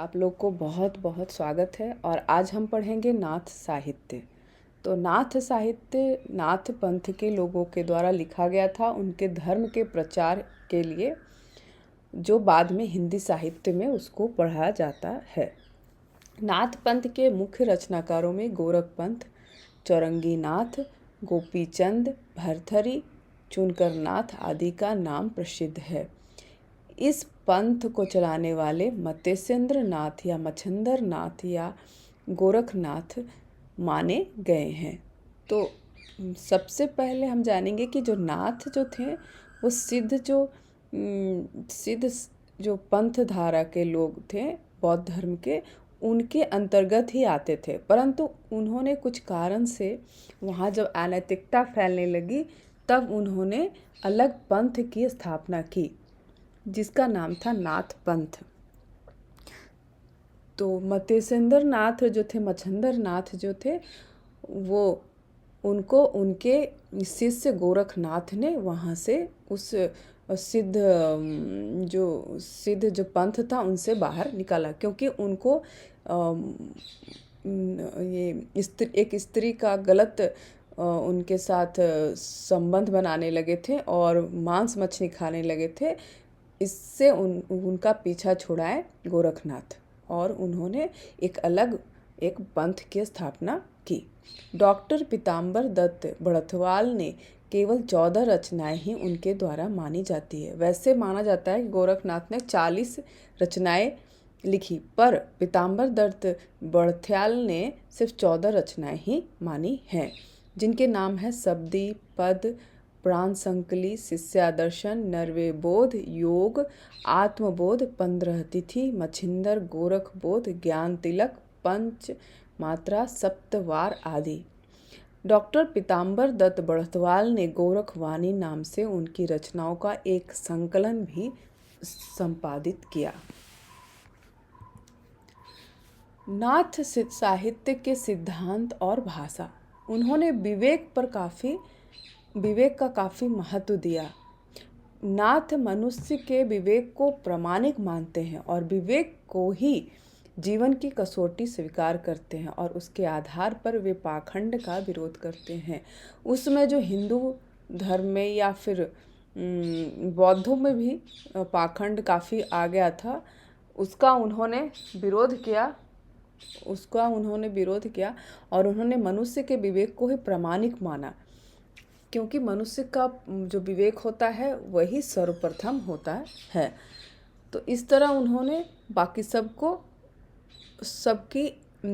आप लोग को बहुत बहुत स्वागत है। और आज हम पढ़ेंगे नाथ साहित्य। तो नाथ साहित्य नाथ पंथ के लोगों के द्वारा लिखा गया था उनके धर्म के प्रचार के लिए, जो बाद में हिंदी साहित्य में उसको पढ़ा जाता है। नाथ पंथ के मुख्य रचनाकारों में गोरखपंथ, चौरंगी नाथ, गोपीचंद, भरथरी, चुनकर नाथ आदि का नाम प्रसिद्ध है। इस पंथ को चलाने वाले मत्स्येंद्र नाथ या मच्छंदर नाथ या गोरखनाथ माने गए हैं। तो सबसे पहले हम जानेंगे कि जो नाथ जो थे वो सिद्ध जो पंथ धारा के लोग थे बौद्ध धर्म के, उनके अंतर्गत ही आते थे। परंतु उन्होंने कुछ कारण से वहाँ जब अनैतिकता फैलने लगी तब उन्होंने अलग पंथ की स्थापना की, जिसका नाम था नाथ पंथ। तो मत्स्येंद्र नाथ जो थे, मच्छंदर नाथ जो थे, वो उनको उनके शिष्य गोरखनाथ ने वहाँ से उस सिद्ध जो पंथ था उनसे बाहर निकाला, क्योंकि उनको एक स्त्री का गलत उनके साथ संबंध बनाने लगे थे और मांस मछली खाने लगे थे। इससे उनका पीछा छुड़ाए गोरखनाथ और उन्होंने एक पंथ की स्थापना की। डॉक्टर पीताम्बर दत्त बड़थवाल ने केवल 14 रचनाएं ही उनके द्वारा मानी जाती है। वैसे माना जाता है कि गोरखनाथ ने 40 रचनाएं लिखी, पर पीताम्बर दत्त बड़थ्याल ने सिर्फ 14 रचनाएं ही मानी हैं, जिनके नाम है शब्दी, पद, प्राण संकली, शिष्यादर्शन, नरवे बोध, योग, आत्मबोध, 15 तिथि, मच्छिंदर, गोरख बोध, ज्ञान तिलक, पंच मात्रा, सप्तवार आदि। डॉक्टर पीताम्बर दत्त बड़थवाल ने गोरखवाणी नाम से उनकी रचनाओं का एक संकलन भी संपादित किया। नाथ साहित्य के सिद्धांत और भाषा। उन्होंने विवेक का काफ़ी महत्व दिया। नाथ मनुष्य के विवेक को प्रामाणिक मानते हैं और विवेक को ही जीवन की कसौटी स्वीकार करते हैं और उसके आधार पर वे पाखंड का विरोध करते हैं। उसमें जो हिंदू धर्म में या फिर बौद्धों में भी पाखंड काफ़ी आ गया था, उसका उन्होंने विरोध किया और उन्होंने मनुष्य के विवेक को ही प्रामाणिक माना, क्योंकि मनुष्य का जो विवेक होता है वही सर्वप्रथम होता है। तो इस तरह उन्होंने बाकी सबकी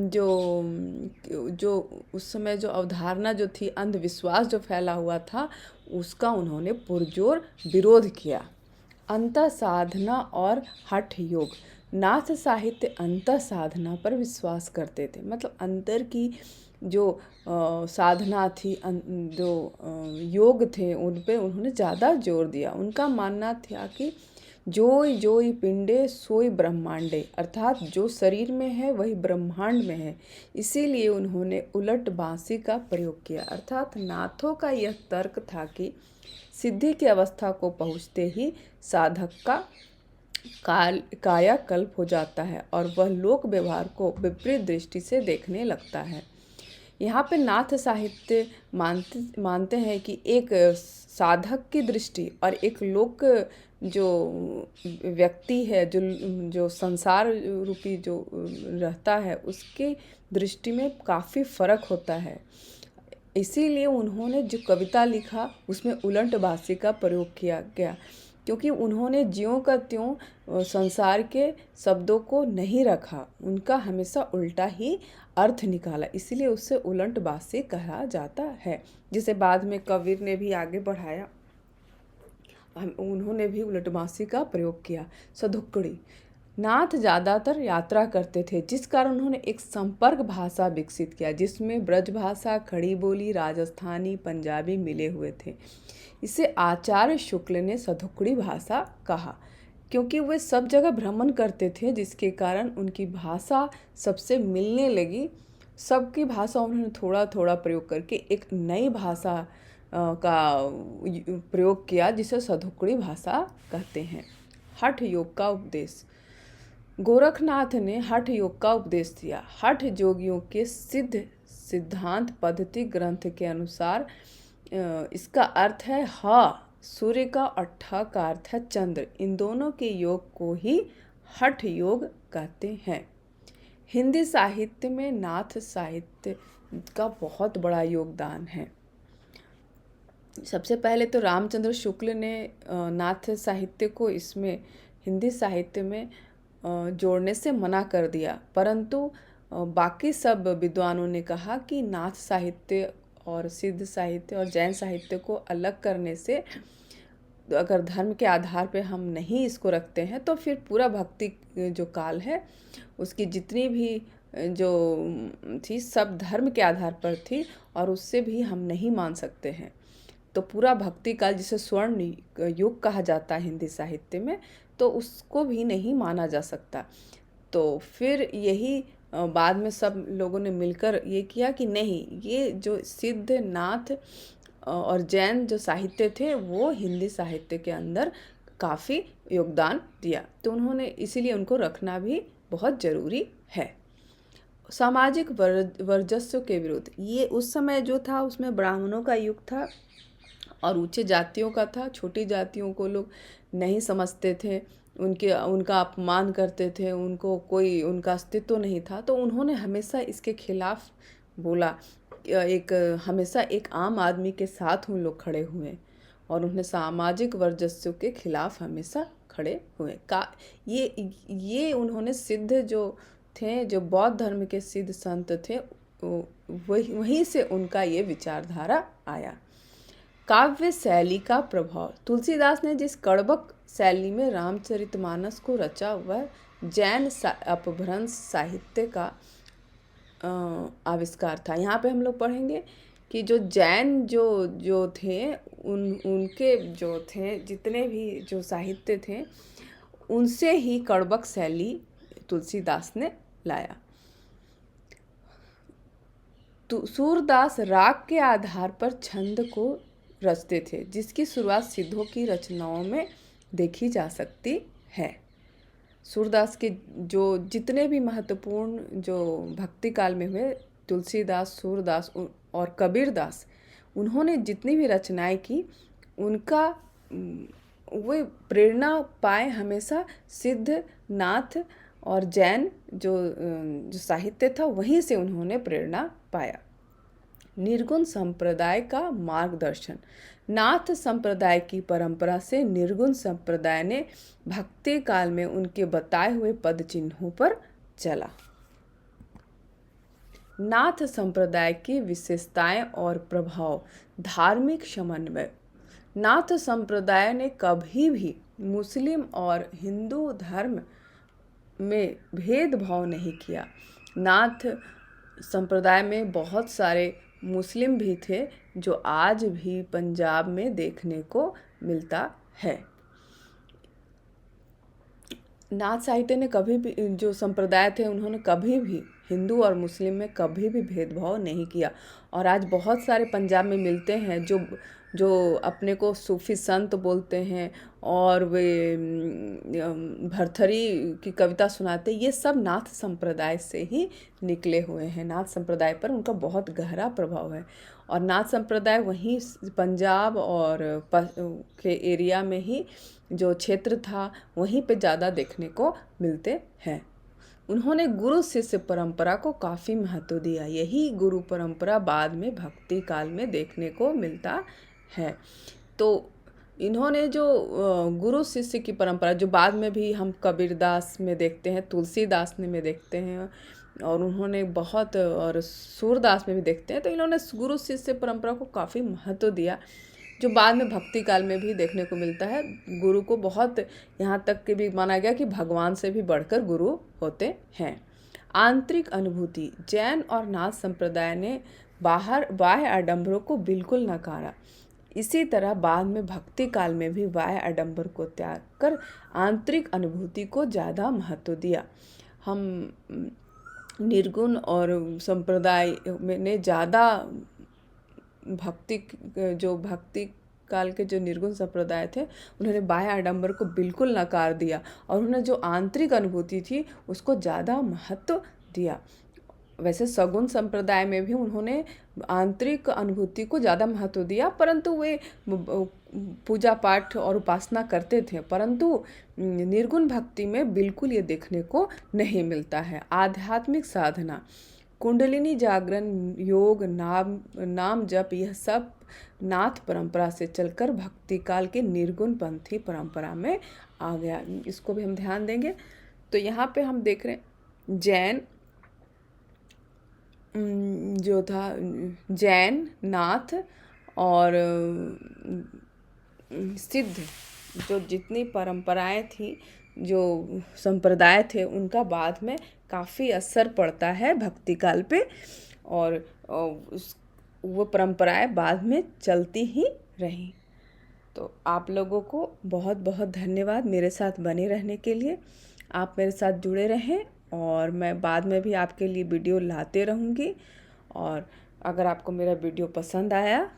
जो उस समय जो अवधारणा जो थी, अंधविश्वास जो फैला हुआ था, उसका उन्होंने पुरजोर विरोध किया। अंतः साधना और हठ योग। नाथ साहित्य अंतः साधना पर विश्वास करते थे, मतलब अंतर की जो साधना थी, जो योग थे, उन पे उन्होंने ज़्यादा जोर दिया। उनका मानना था कि जोई जोई पिंडे सोई ब्रह्मांडे, अर्थात जो शरीर में है वही ब्रह्मांड में है। इसीलिए उन्होंने उलट बांसी का प्रयोग किया। अर्थात नाथों का यह तर्क था कि सिद्धि की अवस्था को पहुँचते ही साधक का कायाकल्प हो जाता है और वह लोक व्यवहार को विपरीत दृष्टि से देखने लगता है। यहाँ पे नाथ साहित्य मानते हैं कि एक साधक की दृष्टि और एक लोक जो व्यक्ति है, जो संसार रूपी जो रहता है, उसकी दृष्टि में काफ़ी फर्क होता है। इसीलिए उन्होंने जो कविता लिखा उसमें उलट बांसी का प्रयोग किया गया, क्योंकि उन्होंने ज्यों का त्यों संसार के शब्दों को नहीं रखा, उनका हमेशा उल्टा ही अर्थ निकाला, इसीलिए उससे उलट बांसी कहा जाता है, जिसे बाद में कबीर ने भी आगे बढ़ाया। उन्होंने भी उलट बांसी का प्रयोग किया। सधुक्कड़ी। नाथ ज़्यादातर यात्रा करते थे, जिस कारण उन्होंने एक संपर्क भाषा विकसित किया, जिसमें ब्रज भाषा, खड़ी बोली, राजस्थानी, पंजाबी मिले हुए थे। इसे आचार्य शुक्ल ने सधुक्कड़ी भाषा कहा, क्योंकि वे सब जगह भ्रमण करते थे, जिसके कारण उनकी भाषा सबसे मिलने लगी। सबकी भाषा उन्होंने थोड़ा थोड़ा प्रयोग करके एक नई भाषा का प्रयोग किया, जिसे सधुक्कड़ी भाषा कहते हैं। हठ योग का उपदेश। गोरखनाथ ने हठ योग का उपदेश दिया। हठ योगियों के सिद्ध सिद्धांत पद्धति ग्रंथ के अनुसार इसका अर्थ है ह सूर्य का और ठ का अर्थ है चंद्र। इन दोनों के योग को ही हठ योग कहते हैं। हिंदी साहित्य में नाथ साहित्य का बहुत बड़ा योगदान है। सबसे पहले तो रामचंद्र शुक्ल ने नाथ साहित्य को इसमें हिंदी साहित्य में जोड़ने से मना कर दिया, परंतु बाकी सब विद्वानों ने कहा कि नाथ साहित्य और सिद्ध साहित्य और जैन साहित्य को अलग करने से अगर धर्म के आधार पे हम नहीं इसको रखते हैं तो फिर पूरा भक्ति जो काल है उसकी जितनी भी जो थी सब धर्म के आधार पर थी और उससे भी हम नहीं मान सकते हैं। तो पूरा भक्ति काल जिसे स्वर्ण युग कहा जाता है हिंदी साहित्य में, तो उसको भी नहीं माना जा सकता। तो फिर यही बाद में सब लोगों ने मिलकर ये किया कि नहीं, ये जो सिद्ध नाथ और जैन जो साहित्य थे वो हिंदी साहित्य के अंदर काफ़ी योगदान दिया, तो उन्होंने इसीलिए उनको रखना भी बहुत ज़रूरी है। सामाजिक वर्चस्व के विरुद्ध, ये उस समय जो था उसमें ब्राह्मणों का युग था और ऊंचे जातियों का था। छोटी जातियों को लोग नहीं समझते थे, उनका अपमान करते थे, उनको कोई उनका अस्तित्व नहीं था। तो उन्होंने हमेशा इसके खिलाफ बोला, हमेशा एक आम आदमी के साथ उन लोग खड़े हुए और उन्हें सामाजिक वर्चस्व के खिलाफ हमेशा खड़े हुए। ये उन्होंने सिद्ध जो थे, जो बौद्ध धर्म के सिद्ध संत थे, वहीं से उनका ये विचारधारा आया। काव्य शैली का प्रभाव, तुलसीदास ने जिस कड़बक शैली में रामचरितमानस को रचा वह जैन अपभ्रंश साहित्य का आविष्कार था। यहाँ पे हम लोग पढ़ेंगे कि जो जैन जो थे उनके जो थे जितने भी जो साहित्य थे उनसे ही कड़बक शैली तुलसीदास ने लाया। तो सूरदास राग के आधार पर छंद को रचते थे, जिसकी शुरुआत सिद्धों की रचनाओं में देखी जा सकती है। सूरदास के जो जितने भी महत्वपूर्ण जो भक्ति काल में हुए, तुलसीदास, सूरदास और कबीरदास, उन्होंने जितनी भी रचनाएं की उनका वे प्रेरणा पाए हमेशा सिद्ध, नाथ और जैन जो साहित्य था वहीं से उन्होंने प्रेरणा पाया। निर्गुण संप्रदाय का मार्गदर्शन, नाथ संप्रदाय की परंपरा से निर्गुण संप्रदाय ने भक्ति काल में उनके बताए हुए पद चिन्हों पर चला। नाथ संप्रदाय की विशेषताएं और प्रभाव, धार्मिक समन्वय, नाथ संप्रदाय ने कभी भी मुस्लिम और हिंदू धर्म में भेदभाव नहीं किया। नाथ संप्रदाय में बहुत सारे मुस्लिम भी थे जो आज भी पंजाब में देखने को मिलता है। नाथ साहित्य ने कभी भी, जो संप्रदाय थे उन्होंने कभी भी हिंदू और मुस्लिम में कभी भी भेदभाव नहीं किया। और आज बहुत सारे पंजाब में मिलते हैं जो अपने को सूफी संत बोलते हैं और वे भरथरी की कविता सुनाते, ये सब नाथ संप्रदाय से ही निकले हुए हैं। नाथ संप्रदाय पर उनका बहुत गहरा प्रभाव है और नाथ संप्रदाय वहीं पंजाब और के एरिया में ही जो क्षेत्र था वहीं पे ज़्यादा देखने को मिलते हैं। उन्होंने गुरु शिष्य परंपरा को काफ़ी महत्व दिया। यही गुरु परंपरा बाद में भक्ति काल में देखने को मिलता है। तो इन्होंने जो गुरु शिष्य की परंपरा जो बाद में भी हम कबीरदास में देखते हैं, तुलसीदास में देखते हैं और उन्होंने बहुत, और सूरदास में भी देखते हैं, तो इन्होंने गुरु शिष्य परंपरा को काफ़ी महत्व दिया जो बाद में भक्ति काल में भी देखने को मिलता है। गुरु को बहुत, यहाँ तक कि भी माना गया कि भगवान से भी बढ़कर गुरु होते हैं। आंतरिक अनुभूति, जैन और नाथ संप्रदाय ने बाह्य आडंबरों को बिल्कुल नकारा। इसी तरह बाद में भक्ति काल में भी बाह्य आडंबर को त्याग कर आंतरिक अनुभूति को ज़्यादा महत्व दिया। हम निर्गुण और संप्रदाय ने ज़्यादा भक्ति काल के जो निर्गुण संप्रदाय थे उन्होंने बाह्य आडंबर को बिल्कुल नकार दिया और उन्होंने जो आंतरिक अनुभूति थी उसको ज़्यादा महत्व दिया। वैसे सगुण संप्रदाय में भी उन्होंने आंतरिक अनुभूति को ज़्यादा महत्व दिया, परंतु वे पूजा पाठ और उपासना करते थे, परंतु निर्गुण भक्ति में बिल्कुल ये देखने को नहीं मिलता है। आध्यात्मिक साधना, कुंडलिनी जागरण, योग, नाम जप, यह सब नाथ परंपरा से चलकर भक्ति काल के निर्गुण पंथी परंपरा में आ गया। इसको भी हम ध्यान देंगे। तो यहाँ पे हम देख रहे हैं जैन जो था, जैन, नाथ और सिद्ध, जो जितनी परंपराएं थी, जो संप्रदाय थे, उनका बाद में काफ़ी असर पड़ता है भक्ति काल पे और वो परंपराएं बाद में चलती ही रहीं। तो आप लोगों को बहुत बहुत धन्यवाद मेरे साथ बने रहने के लिए। आप मेरे साथ जुड़े रहें और मैं बाद में भी आपके लिए वीडियो लाते रहूँगी। और अगर आपको मेरा वीडियो पसंद आया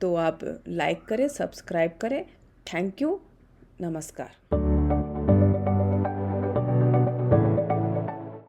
तो आप लाइक करें, सब्सक्राइब करें। Thank you. नमस्कार।